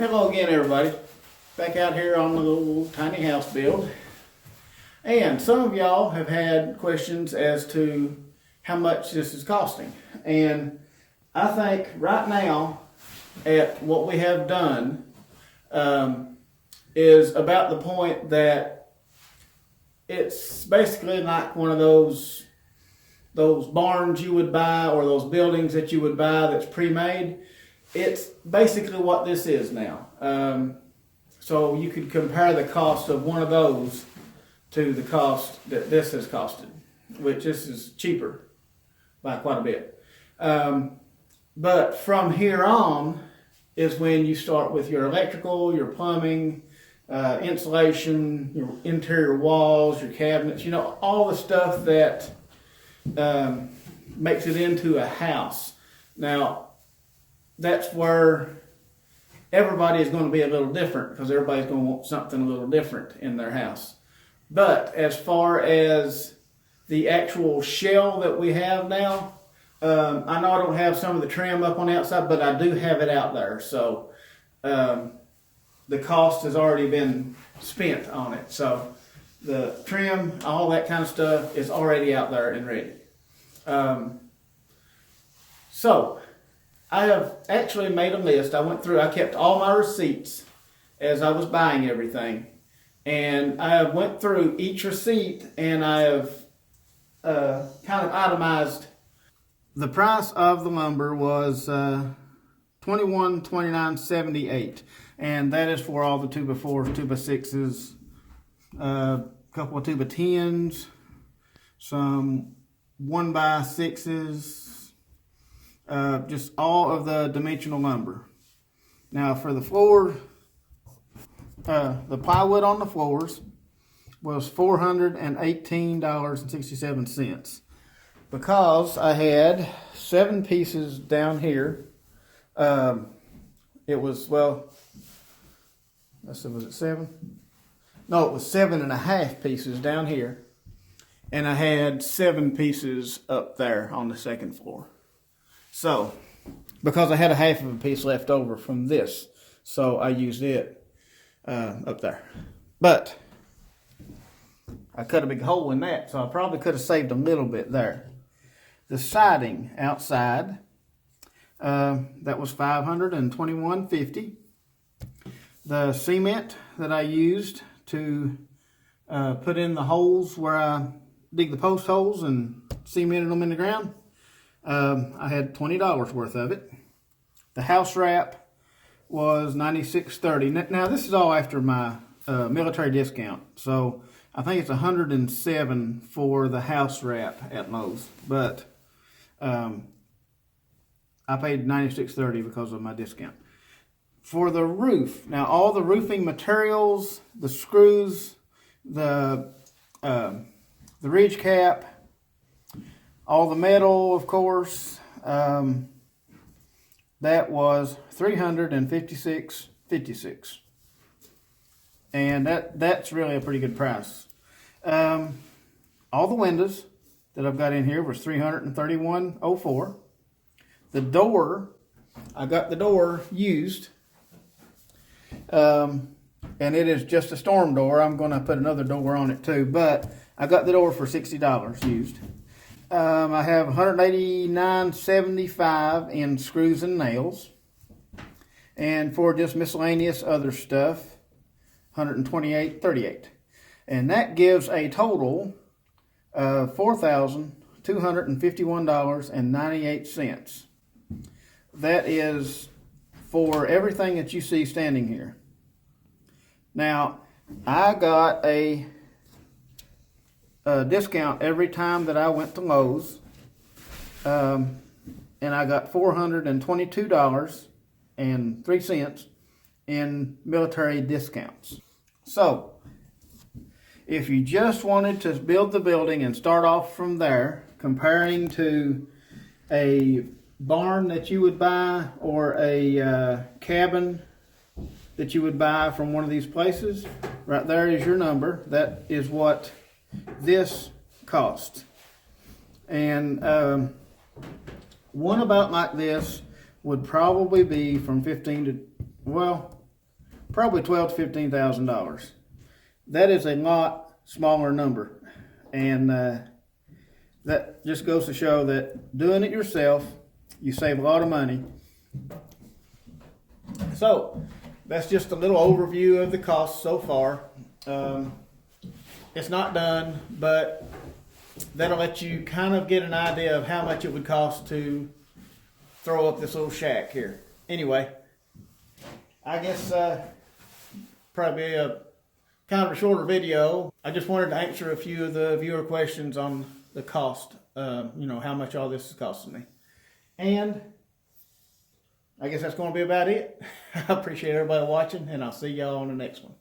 Hello again, everybody. Back out here on the little tiny house build. And some of y'all have had questions as to how much this is costing. And I think right now, at what we have done, is about the point that it's basically like one of those barns you would buy, or those buildings that you would buy that's pre-made. It's basically what this is now. So you could compare the cost of one of those to the cost that this has costed, which this is cheaper by quite a bit. But from here on is when you start with your electrical, your plumbing, insulation, your interior walls, your cabinets, all the stuff that makes it into a house. Now, that's where everybody is going to be a little different, because everybody's going to want something a little different in their house. But as far as the actual shell that we have now, I know I don't have some of the trim up on the outside, but I do have it out there. So the cost has already been spent on it. So the trim, all that kind of stuff is already out there and ready. So I have actually made a list. I kept all my receipts as I was buying everything. And I went through each receipt, and I have kind of itemized. The price of the lumber was $21.29.78, and that is for all the 2x4s, 2x6s, a couple of 2x10s, some 1x6s, just all of the dimensional lumber. Now for the floor, the plywood on the floors was $418.67. Because I had 7 pieces down here. It was, let's see, was it 7? No, it was 7.5 pieces down here. And I had 7 pieces up there on the second floor. So, because I had a half of a piece left over from this, so I used it up there. But I cut a big hole in that, so I probably could have saved a little bit there. The siding outside, that was $521.50. The cement that I used to put in the holes where I dig the post holes and cemented them in the ground, I had $20 worth of it. The house wrap was $96.30. Now this is all after my military discount, so I think it's $107 for the house wrap at Lowe's, but I paid $96.30 because of my discount. For the roof, now all the roofing materials, the screws, the ridge cap, all the metal, of course, that was $356.56, and that's really a pretty good price. All the windows that I've got in here was $331.04. The door, I got the door used, and it is just a storm door. I'm going to put another door on it too, but I got the door for $60 used. I have $189.75 in screws and nails, and for just miscellaneous other stuff, $128.38, and that gives a total of $4,251.98. That is for everything that you see standing here. Now, I got a discount every time that I went to Lowe's, and I got $422.03 in military discounts. So, if you just wanted to build the building and start off from there, comparing to a barn that you would buy or a cabin that you would buy from one of these places, right there is your number. That is what this costs. And one about like this would probably be from 15 to, well, probably $12,000 to $15,000. That is a lot smaller number, and that just goes to show that doing it yourself, you save a lot of money. So that's just a little overview of the costs so far. It's not done, but that'll let you kind of get an idea of how much it would cost to throw up this little shack here. Anyway, I guess probably a kind of a shorter video. I just wanted to answer a few of the viewer questions on the cost, how much all this is costing me. And I guess that's going to be about it. I appreciate everybody watching, and I'll see y'all on the next one.